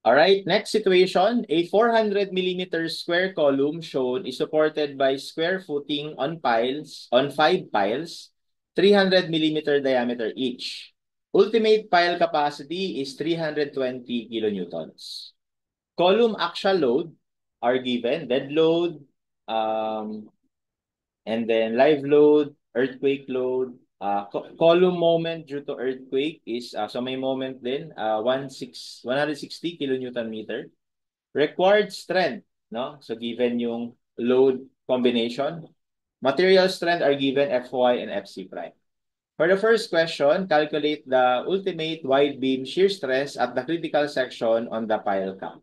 Alright, next situation. A 400 millimeter square column shown is supported by square footing on on 5 piles, 300 millimeter diameter each. Ultimate pile capacity is 320 kilonewtons. Column axial load are given, dead load, um, and then live load, earthquake load, column moment due to earthquake is, so may moment din, 160 kilonewton meter. Required strength, no? So given yung load combination, material strength are given Fy and Fc prime. For the first question, calculate the ultimate wide beam shear stress at the critical section on the pile cap.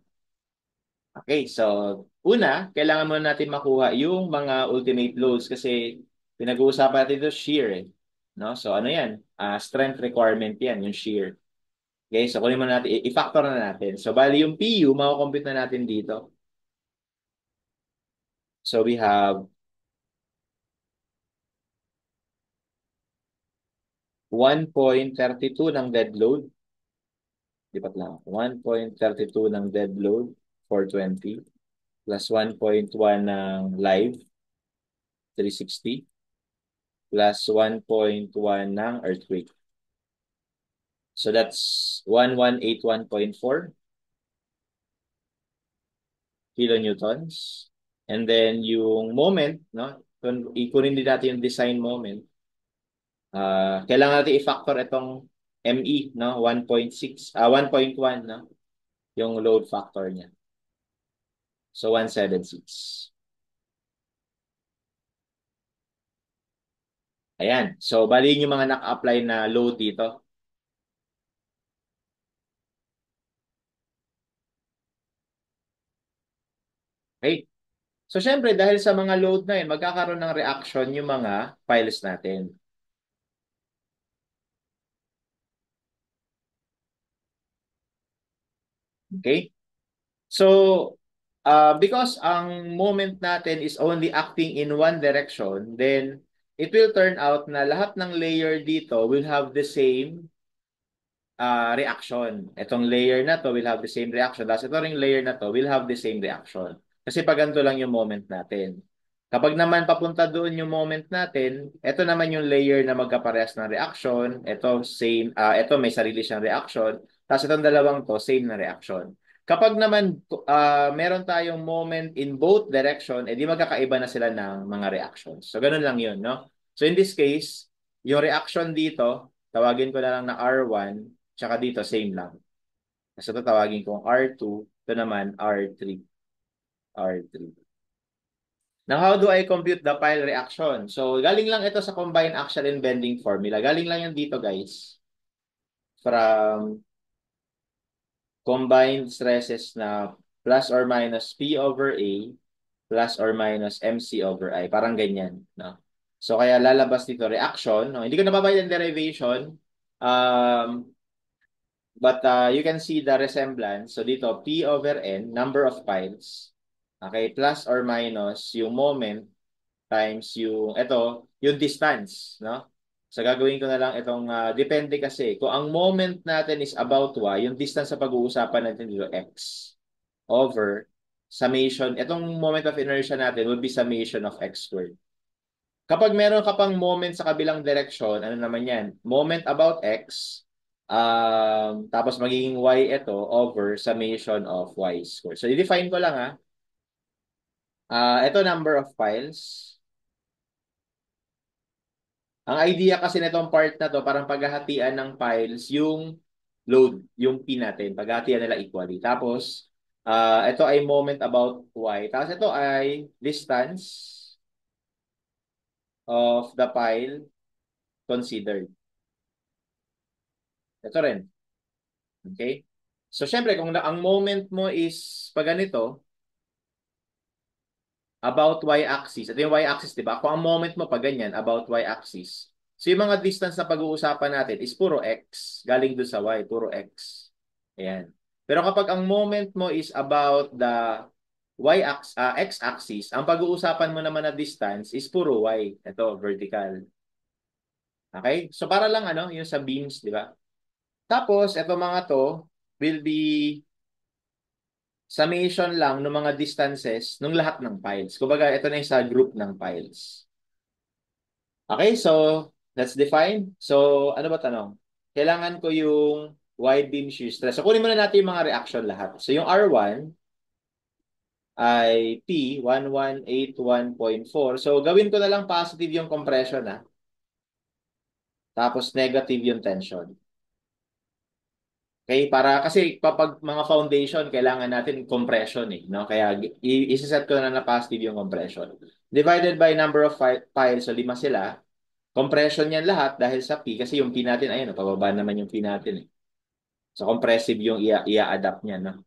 Okay, so una, kailangan muna natin makuha yung mga ultimate loads kasi pinag-uusapan natin ito shear eh. No? So ano yan? Strength requirement yan, yung shear. Okay, so kunin muna natin, i-factor na natin. So bali yung PU, makakompute na natin dito. So we have 1.32 ng dead load. Lipat lang. 1.32 ng dead load, 420. Plus 1.1 ng live, 360. Plus 1.1 ng earthquake. So that's 1181.4 kilonewtons. And then yung moment, no? Ikunin din natin yung design moment. Kailangan natin i-factor itong ME, no? 1.6, 1.1, no? Yung load factor niya. So 176. Ayan. So bali yung mga naka-apply na load dito. Okay? So syempre dahil sa mga load na yun, magkakaroon ng reaction yung mga piles natin. Okay? So, because ang moment natin is only acting in one direction, then it will turn out na lahat ng layer dito will have the same reaction. Itong layer na to will have the same reaction. Tapos ito ring layer na to will have the same reaction. Kasi pag ganito lang yung moment natin. Kapag naman papunta doon yung moment natin, ito naman yung layer na magkaparehas ng reaction. Ito same, ito may sarili siyang reaction. Tapos itong dalawang to, same na reaction. Kapag naman meron tayong moment in both direction, edi magkakaiba na sila ng mga reactions. So ganun lang yun, no? So in this case, yung reaction dito, tawagin ko na lang na R1, tsaka dito, same lang. So, ito tawagin kong R2. Ito naman, R3. R3. Now, how do I compute the pile reaction? So, galing lang ito sa combined axial and bending formula. Galing lang yan dito, guys. From combined stresses na plus or minus P over A plus or minus MC over I. Parang ganyan. No? So, kaya lalabas dito reaction. No? Hindi ko nababayad ang derivation. Um, But you can see the resemblance. So dito, P over N, number of piles. Okay, plus or minus yung moment times yung, ito, yung distance. No? So gagawin ko na lang itong, depende kasi. Kung ang moment natin is about Y, yung distance sa pag-uusapan natin dito, X. Over summation. Itong moment of inertia natin will be summation of X squared. Kapag meron ka pang moment sa kabilang direction, ano naman yan? Moment about X, tapos magiging Y ito over summation of Y squared. So, i-define ko lang ha. Ito number of piles. Ang idea kasi nitong part na to, parang paghahatian ng piles, yung load, yung P natin, paghahatian nila equally. Tapos, ito ay moment about Y. Tapos ito ay distance of the pile considered. Ito rin. Okay? So, syempre, kung ang moment mo is pag ganito, about y-axis, ito yung y-axis, di ba? Kung ang moment mo pag ganyan, about y-axis, so yung mga distance na pag-uusapan natin is puro x, galing doon sa y, puro x. Ayan. Pero kapag ang moment mo is about the x-axis, ang pag-uusapan mo naman na distance is puro y. Ito, vertical. Okay? So, para lang ano, yung sa beams, di ba? Tapos, eto mga to will be summation lang ng mga distances ng lahat ng piles. Kumbaga, ito na yung sa group ng piles. Okay, so let's define. So, ano ba tanong? Kailangan ko yung wide beam shear stress. So, kunin muna natin yung mga reaction lahat. So, yung R1 ay P1181.4. So, gawin ko na lang positive yung compression, ha? Tapos negative yung tension. Okay, para kasi kapag mga foundation, kailangan natin compression eh, no? Kaya i-set ko na positive yung compression. Divided by number of piles, so lima sila. Compression yan lahat dahil sa P kasi yung P natin, ayun, pababa naman yung P natin eh. So compressive yung ia-adapt niya, no?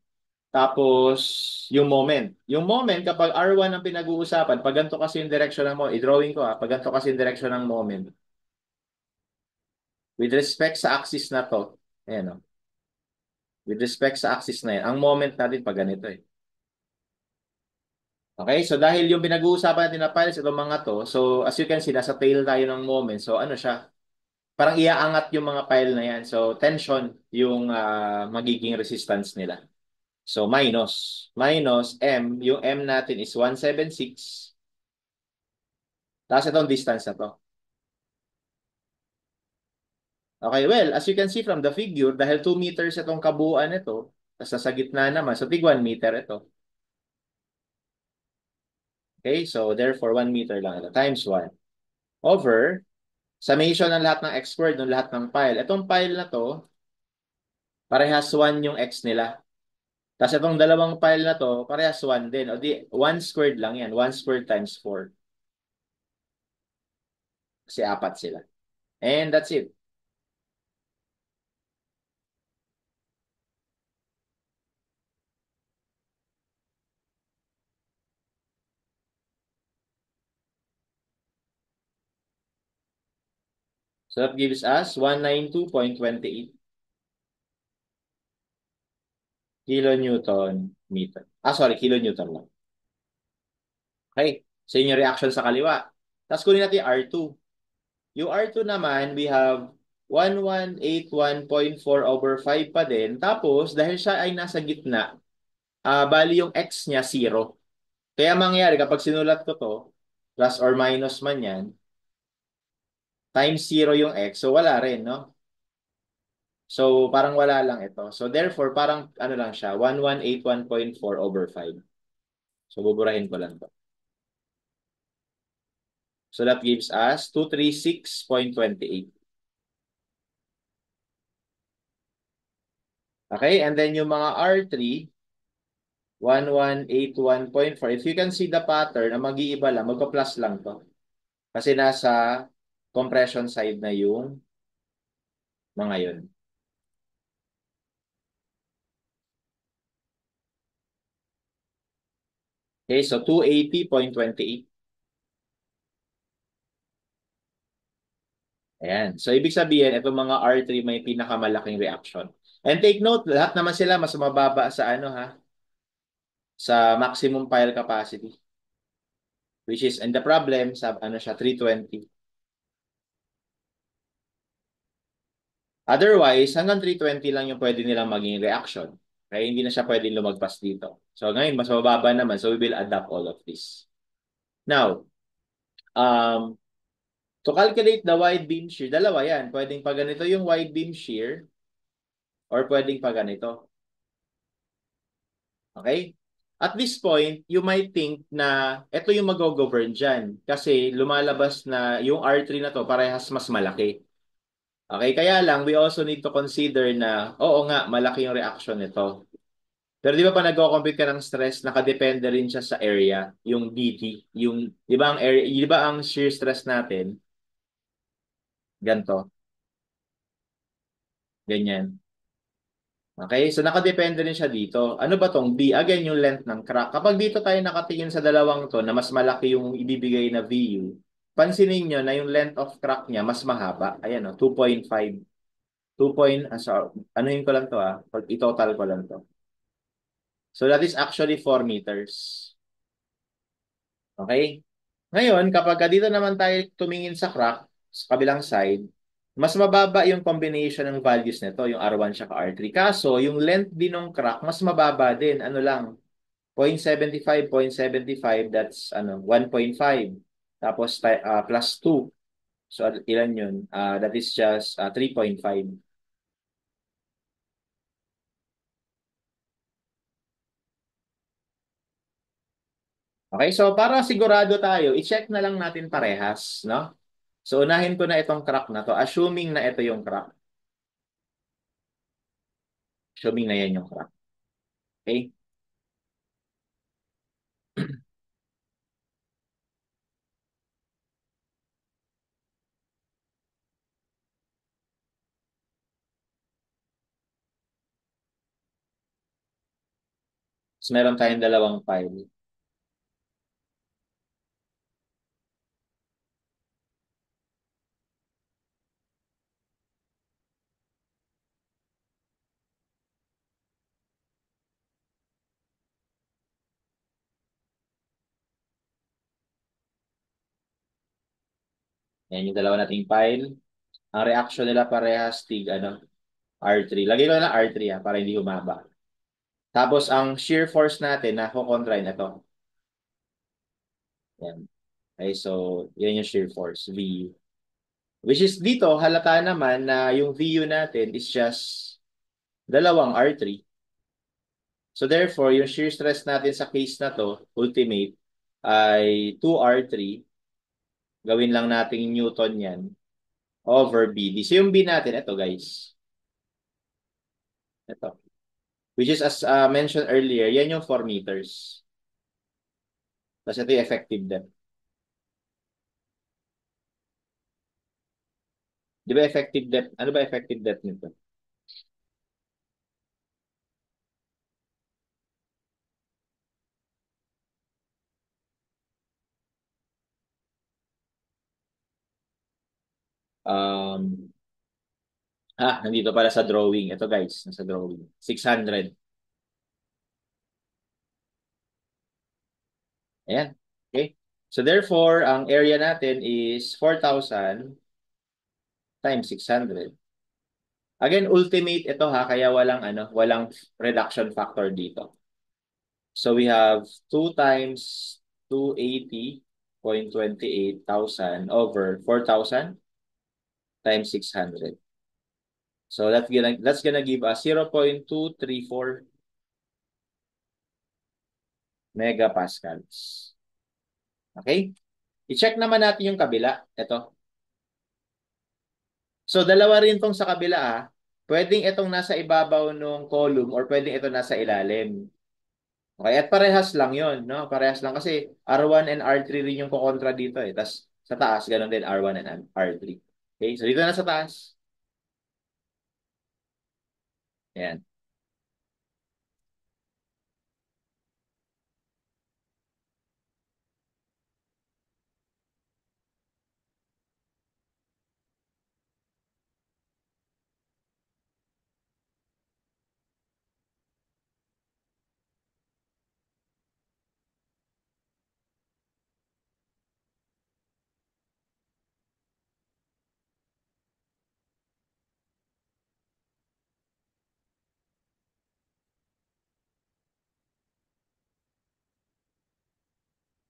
Tapos, yung moment. Yung moment, kapag R1 ang pinag-uusapan, pag ganito kasi yung direction ng moment, i-drawing ko pag ganito kasi yung direction ng moment, with respect sa axis na to, ayan, no? With respect sa axis na yan, ang moment natin pag ganito eh. Okay, so dahil yung pinag-uusapan natin na piles, itong mga to, so as you can see, nasa tail tayo ng moment, so ano siya, parang iaangat yung mga pile na yan. So, tension yung magiging resistance nila. So, minus M, yung M natin is 176. Tapos itong distance na to. Okay, well, as you can see from the figure, dahil 2 meters itong kabuuan nito, tapos nasa gitna naman, so tig 1 meter ito. Okay, so therefore 1 meter lang ito, times 1. Over, summation ng lahat ng x squared, ng lahat ng pile. Itong pile na to, parehas 1 yung x nila. Tapos itong dalawang pile na to, parehas 1 din. O di, 1 squared lang yan. 1 squared times 4. Kasi apat sila. And that's it. So that gives us 192.28 kilonewton meter. Sorry, kilonewton lang. Okay. So yun yung reaction sa kaliwa. Tapos kunin natin yung R2. Yung R2 naman, we have 1181.4 over 5 pa din. Tapos, dahil siya ay nasa gitna, bali yung x niya, 0. Kaya mangyari, kapag sinulat ko to, plus or minus man yan, times 0 yung x, so wala rin, no? So, parang wala lang ito. So, therefore, parang ano lang siya, 1181.4 over 5. So, buburahin ko lang to. So, that gives us 236.28. Okay, and then yung mga R3, 1181.4. If you can see the pattern, ang mag-iiba lang, magpa-plus lang to. Kasi nasa compression side na yung mga yun. Okay, so 280.28. Ayan. So, ibig sabihin, itong mga R3 may pinakamalaking reaction. And take note, lahat naman sila mas mababa sa ano ha, sa maximum pile capacity. Which is, and the problem, sa ano siya, 320. Otherwise, hanggang 320 lang yung pwede nilang maging reaction. Kaya hindi na siya pwedeng lumagpas dito. So, ngayon, mas mababa naman. So, we will adapt all of this. Now, um, to calculate the wide beam shear, dalawa yan. Pwedeng pa ganito yung wide beam shear or pwedeng pa ganito. Okay? At this point, you might think na ito yung mag-govern dyan kasi lumalabas na yung R3 na to parehas mas malaki. Okay? Kaya lang, we also need to consider na, oo nga, malaki yung reaction nito. Pero di ba pa nagko-compute ka ng stress, nakadepende rin siya sa area, yung DT, yung, di ba ang area, di ba ang shear stress natin, ganto, ganyan. Okay, so nakadepende rin siya dito. Ano ba tong B? Again, yung length ng crack. Kapag dito tayo nakatingin sa dalawang to na mas malaki yung ibibigay na VU, pansinin nyo na yung length of crack niya mas mahaba. Ayan o, 2.5. 2 point, sorry, anuhin ko lang to i-total ko lang to. So that is actually 4 meters. Okay? Ngayon, kapag dito naman tayo tumingin sa crack, sa kabilang side, Mas mababa yung combination ng values nito, yung R1 at R3. Kaso, yung length din ng crack, mas mababa din. Ano lang, 0.75, 0.75, that's 1.5. Tapos, plus 2. So, ilan yun? That is just 3.5. Okay, so para sigurado tayo, i-check na lang natin parehas, no? So, unahin ko na itong crack na to, assuming na ito yung crack. Assuming na yan yung crack. Okay? So, meron tayong dalawang file. Yan yung dalawa nating file. Ang reaction nila parehas R3. Lagay ko na R3 para hindi humaba. Tapos ang shear force natin na kukontra na to. Yan. Okay, so yan yung shear force, VU. Which is dito, halata naman na yung VU natin is just dalawang R3. So therefore, yung shear stress natin sa case na to, ultimate, ay 2R3. Gawin lang natin Newton yan over BD. So yung B natin, ito guys. Ito. Which is as mentioned earlier, yan yung 4 meters. Tapos ito yung effective depth. Di ba effective depth? Ano ba effective depth nito? Um, nandito pala sa drawing. Ito guys, nasa drawing. 600. Ayan. Okay. So therefore, ang area natin is 4,000 times 600. Again, ultimate ito kaya walang reduction factor dito. So we have 2 times 280.28,000 over 4,000 times 600. So that's gonna give us 0.234 megapascals. Okay? I-check naman natin yung kabila. Ito. So dalawa rin tong sa kabila Pwedeng itong nasa ibabaw ng column or pwedeng ito nasa ilalim. Okay, at parehas lang 'yon, no? Parehas lang kasi R1 and R3 rin yung kokontra dito eh. Tas sa taas ganun din R1 and R3. Okay, so dito na sa taas. Ayan.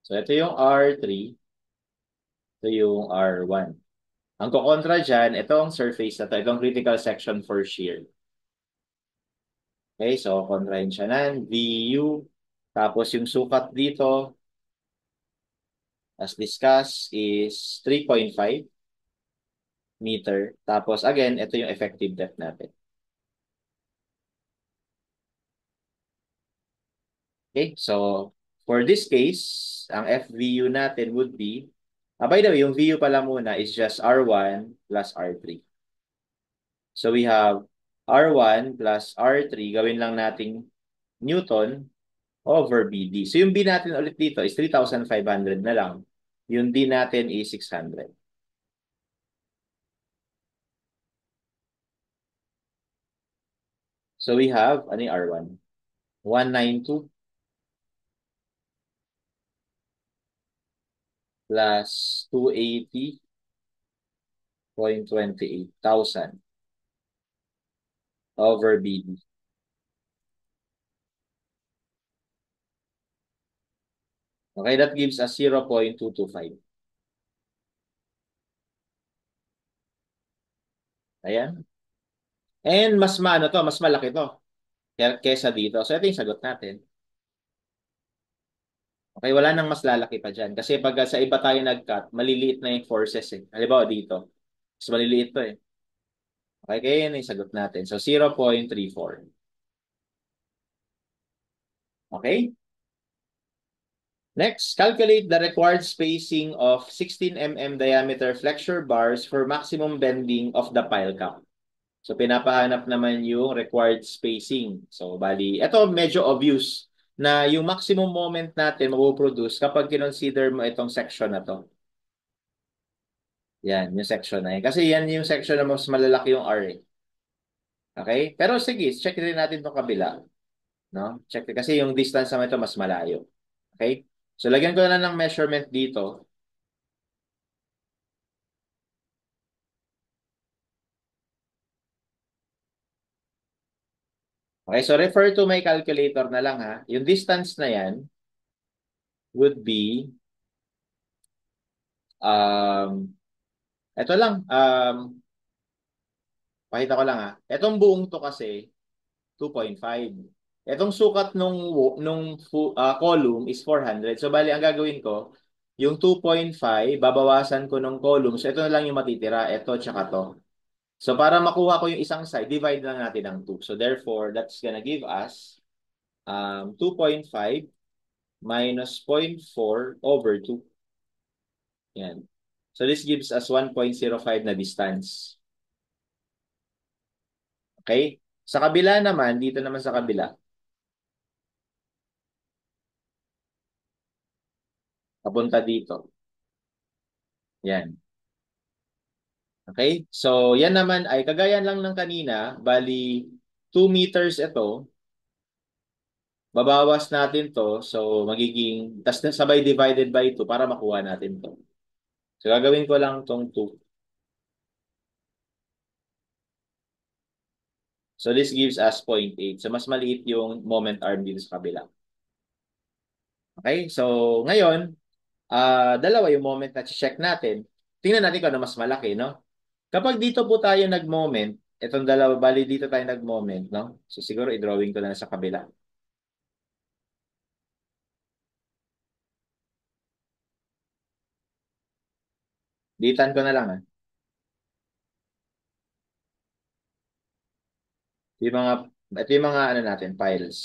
So ito yung R3, ito yung R1. Ang kokontra dyan, ito ang surface na to, itong critical section for shear. Okay, so kontrahin siya ng VU. Tapos yung sukat dito, as discussed, is 3.5 meter. Tapos again, ito yung effective depth natin. Okay, so for this case, ang FVU natin would be, by the way, yung VU pala muna is just R1 plus R3. So we have R1 plus R3, gawin lang nating Newton over BD. So yung B natin ulit dito is 3,500 na lang. Yung D natin is 600. So we have, ano yung R1? 192 plus 280 0.28,000 over BD. Okay, that gives us 0.225. Ayan. And mas maano to, mas malaki to kesa dito. So ito yung sagot natin. Okay, wala nang mas lalaki pa dyan. Kasi pag sa iba tayo nag-cut, maliliit na yung forces eh. Halimbawa dito, mas maliliit to eh. Okay, kaya yun yung sagot natin. So 0.34. Okay? Next, calculate the required spacing of 16 mm diameter flexure bars for maximum bending of the pile cap. So pinapahanap naman yung required spacing. So bali, ito medyo obvious na yung maximum moment natin mapuproduce kapag kinonsider mo itong section na to. Yan, yung section na yan. Kasi yan yung section na mas malalaki yung R eh. Okay? Pero sige, check rin natin itong kabila. No? Check kasi yung distance naman ito mas malayo. Okay? So lagyan ko na ng measurement dito. Okay, so refer to my calculator na lang ha. Yung distance na yan would be ito lang pakita ko lang ha. Etong buong to kasi 2.5. Etong sukat nung column is 400. So bali ang gagawin ko, yung 2.5 babawasan ko nung column. So ito na lang yung matitira, ito tsaka to. So para makuha ko yung isang side, divide lang natin ng 2. So therefore, that's gonna give us 2.5 minus 0.4 over 2. Yan. So this gives us 1.05 na distance. Okay? Sa kabila naman, dito naman sa kabila, papunta dito. Yan. Okay? So, yan naman ay kagaya lang ng kanina, bali 2 meters ito, babawas natin to, so magiging, tas sabay divided by 2 para makuha natin to. So, gagawin ko lang tong 2. So, this gives us 0.8. So, mas maliit yung moment arm dito sa kabila. Okay? So, ngayon, dalawa yung moment na check natin. Tingnan natin kung ano mas malaki, no? Kapag dito po tayo nag-moment, itong dalawa, bali dito tayo nag-moment, no? So siguro i-drawing ko na sa kabila. Ditan ko na lang, ah. Yung mga, ito yung mga ano natin, files.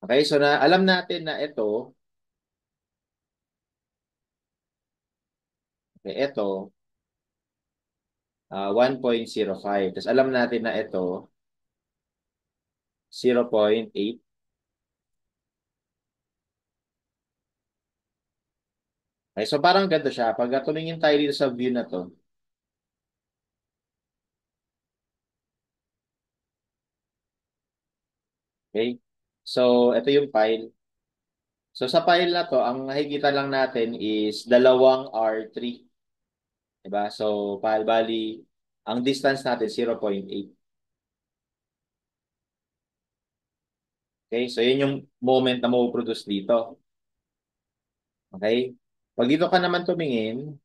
Okay, so na alam natin na ito 1.05. Tapos alam natin na ito 0.8. Okay, so parang ganito siya. Pag tumingin tayo dito sa view na to, okay? So, ito yung file. So, sa file na to, ang nakikita lang natin is dalawang R3. Diba? So, bali, ang distance natin 0.8. Okay? So, yun yung moment na mapuproduce dito. Okay? Pag dito ka naman tumingin,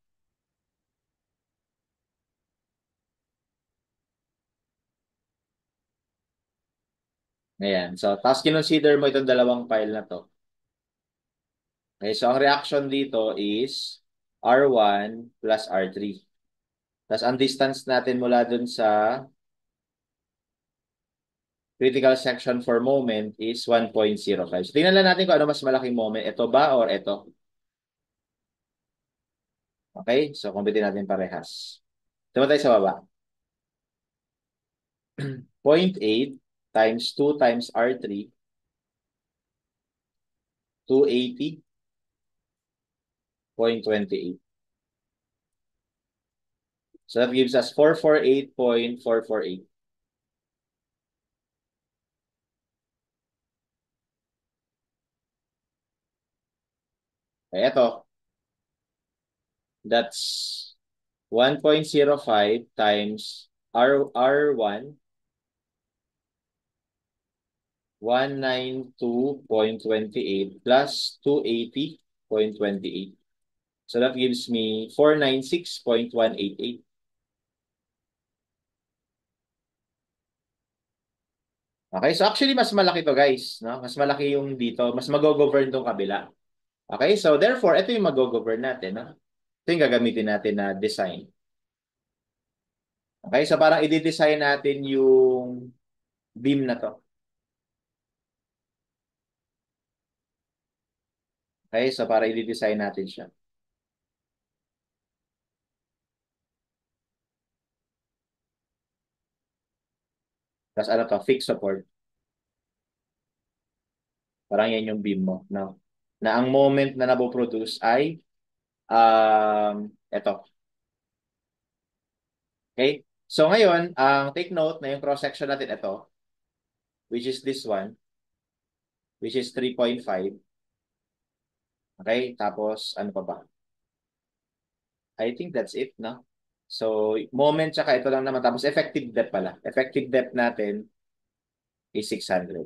ayan. So, tapos kinonsider mo itong dalawang file na to. Okay? So, ang reaction dito is R1 plus R3. Tapos, ang distance natin mula dun sa critical section for moment is 1.05. So, tingnan lang natin kung ano mas malaking moment. Ito ba or ito? Okay? So, kumpitin natin parehas. Tama tayo sa baba. 0.8 times 2 times R3, 280.28. So that gives us 448.448. Okay, ito. That's 1.05 times R1, 192.28 plus 280.28. So that gives me 496.188. Okay, so actually mas malaki to guys, no? Mas malaki yung dito, mas mag-govern tong kabila. Okay, so therefore, ito yung mag-govern natin, no? Ito yung gagamitin natin na design. Okay, so parang i-design natin yung beam na to. Okay, so para i-design natin siya. Tapos ano to, fixed support. Parang yan yung beam mo, no? Na ang moment na napoproduce ay ito. Okay? So ngayon, ang take note na yung cross-section natin ito, which is this one, which is 3.5. Okay? Tapos, ano pa ba? I think that's it, no? So, moment tsaka ito lang naman. Tapos, effective depth pala. Effective depth natin is 600.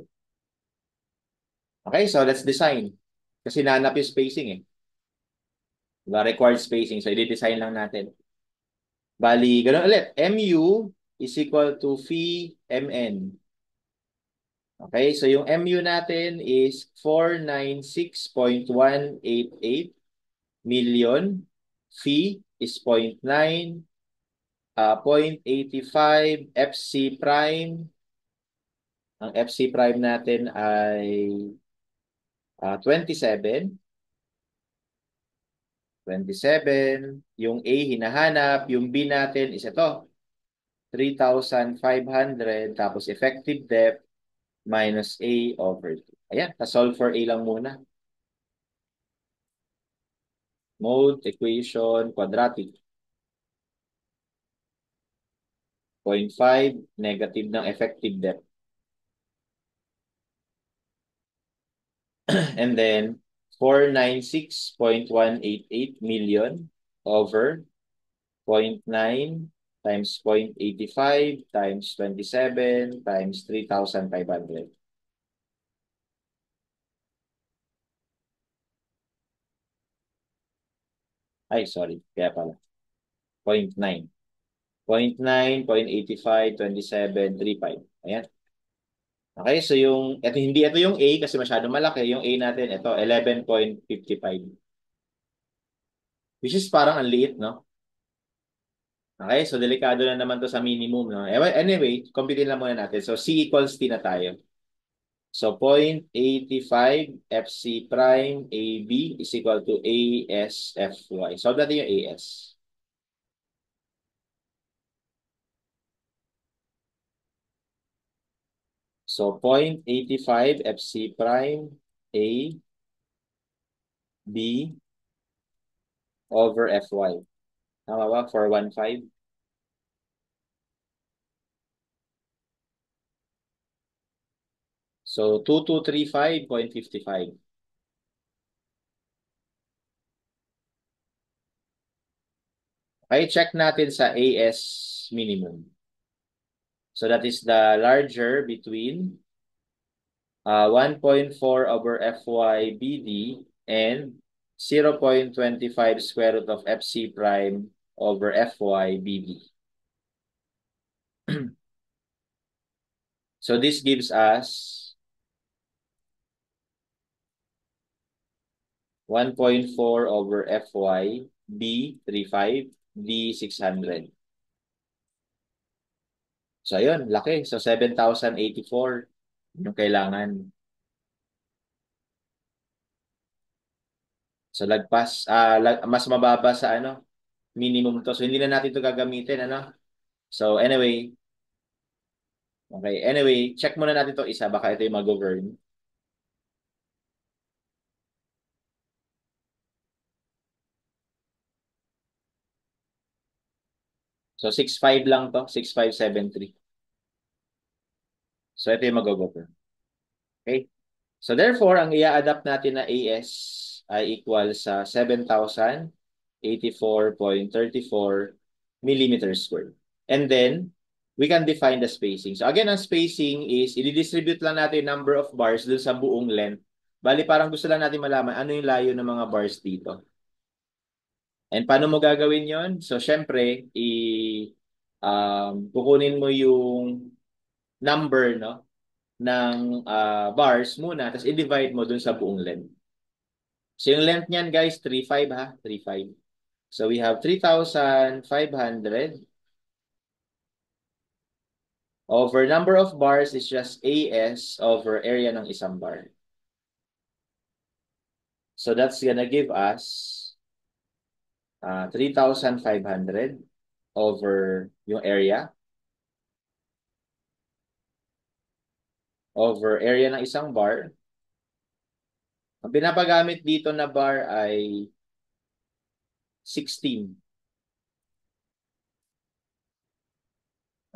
Okay? So, let's design. Kasi nahanap yung spacing eh. Diba? Required spacing. So, i-design lang natin. Bali, ganun ulit. MU is equal to phi MN. Okay, so yung MU natin is 496.188 million. Phi is 0.9, 0.85 FC prime. Ang FC prime natin ay 27. 27. Yung A hinahanap. Yung B natin is ito. 3,500. Tapos effective depth minus A over 2. Ayan, solve for A lang muna. Mode, equation, quadratic. 0.5, negative ng effective depth. And then, 496.188 million over 0.9 times 0.85 times 27 times 3,500. Ay, sorry. Kaya pala. 0.9. 0.9, 0.85, 27, 35. Ayan. Okay, so hindi ito yung A kasi masyado malaki. Yung A natin, ito, 11.55. Which is parang ang liit, no? Okay, so delikado na naman to sa minimum, no? Anyway, computein lang muna natin. So, C equals T na tayo. So, 0.85 FC prime AB is equal to ASFY. Solve natin yung AS. So, 0.85 FC prime A B over FY. Tama ba? 415. So, 2235.55. Okay, check natin sa AS minimum. So, that is the larger between 1.4 over FY BD and 0.25 square root of FC prime over FY BD. So, this gives us 1.4 over FY B 35 D 600. So, ayun, laki. So, 7,084 yung kailangan. So, mas mababa sa minimum to. So, hindi na natin to gagamitin, So, anyway, okay. Anyway, check muna natin to isa. Baka ito yung mag-govern. So, 6.5 lang to. 6,573. So, ito yung mag-govern. Okay? So, therefore, ang i-adapt natin na AS ay equal sa 7,084.34 millimeters squared. And then, we can define the spacing. So again, ang spacing is, i-distribute lang natin number of bars dun sa buong length. Bali, parang gusto lang natin malaman ano yung layo ng mga bars dito. And paano mo gagawin yon? So, syempre, kukunin mo yung number, no, ng bars muna, tapos i-divide mo dun sa buong length. So, yung length niyan, guys, 3,500 ha? 3,500. So, we have 3,500 over number of bars is just AS over area ng isang bar. So, that's gonna give us 3,500 over yung area over area ng isang bar. Ang pinapagamit dito na bar ay 16.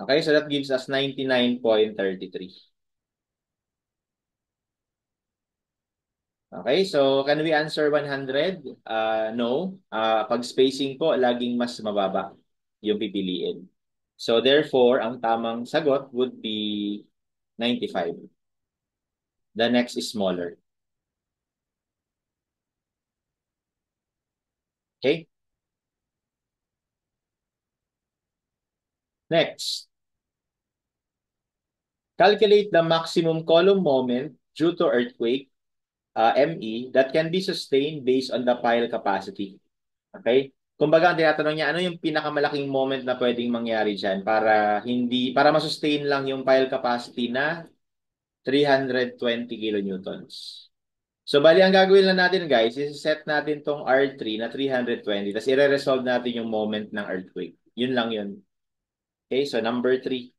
Okay, so that gives us 99.33. Okay, so can we answer 100? No. Pag spacing po, laging mas mababa yung pipiliin. So therefore, ang tamang sagot would be 95. The next is smaller. Okay? Next. Calculate the maximum column moment due to earthquake, ME, that can be sustained based on the pile capacity. Okay? Kumbaga, ang tinatanong niya, ano yung pinakamalaking moment na pwedeng mangyari dyan para masustain lang yung pile capacity na 320 kilonewtons. So, bali, ang gagawin lang natin, guys, is set natin tong R3 na 320, tapos i-resolve natin yung moment ng earthquake. Yun lang yun. Okay, so number 3.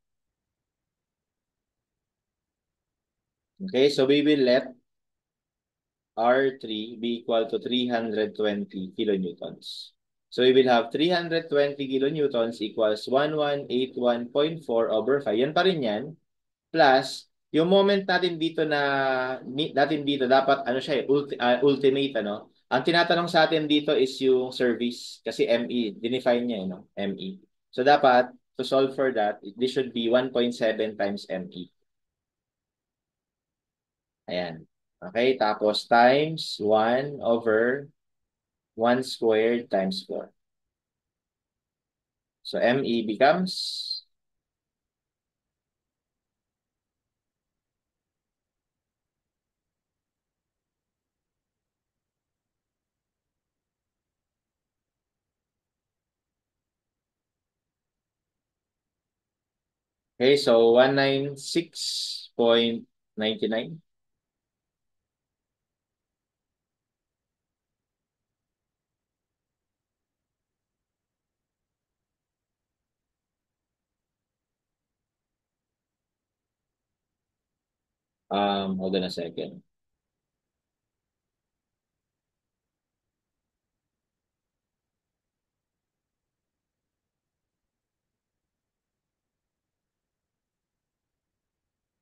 Okay, so we will let R3 be equal to 320 kilonewtons. So we will have 320 kilonewtons equals 1181.4 over 5. Yan pa rin yan. Plus, yung moment natin dito dapat ano siya ultimate ano. Ang tinatanong sa atin dito is yung service kasi ME, dinefine niya no, ME. So dapat to solve for that, this should be 1.7 times ME. Ayan. Okay, tapos times 1 over 1 squared times 4. So ME becomes okay, so 196.99. Hold on a second.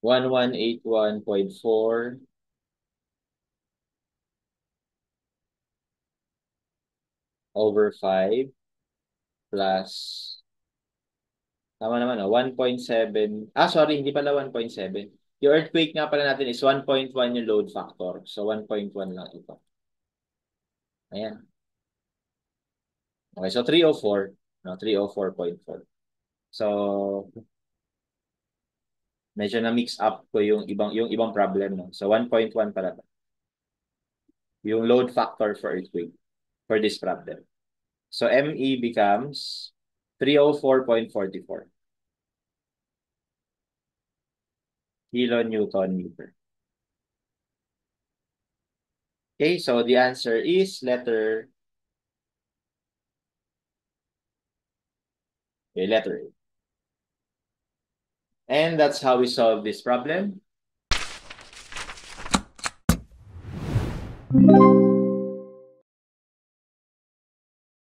One 1181.4 over 5 plus tama naman 1.7. Sorry, hindi pala 1.7. Yung earthquake nga pala natin is 1.1 yung load factor. So 1.1 lang ito. Ayan. Okay, so 304, no, 304.4. So medyo na mix up ko yung ibang problem no. So 1.1 pala to. Yung load factor for earthquake for this problem. So ME becomes 304.44 kilonewton meter. Okay, so the answer is letter A. And that's how we solve this problem.